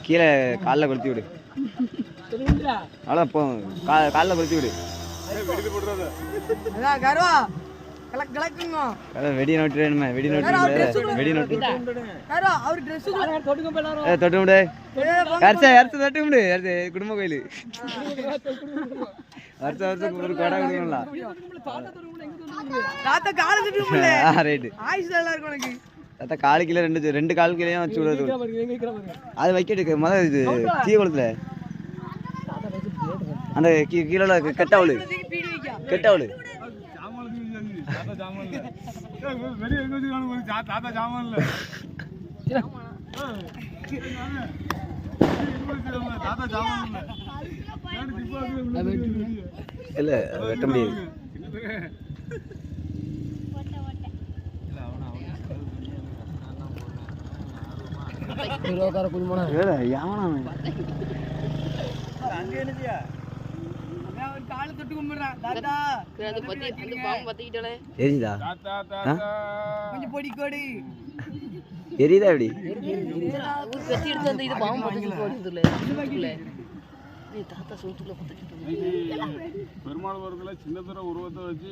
கீழே காலில் கொளுத்தி விடு. அவ்வளோ போ காலில் கொளுத்தி விடு. வெடி நோட்டு வேணுமே. வெடி நோட்டு வெடி நோட்டு தொட்டு விடு. தொட்டு விடு. குடும்ப கோயில் வருஷம் வருஷம் ஒரு கடை கொடுக்கணும்ல. ரைட்டு தாத்தா காலு கீழே ரெண்டு கால் கீழேயும் வச்சு விடுறது. அது வைக்கிட்டு முதல்ல இது தீய குளத்துல அந்த கீழே கெட்டவளு கெட்டவளு இல்ல வெட்ட முடியாது. எரியுதா எப்படி பெருமாள் சின்ன உருவத்தை வச்சு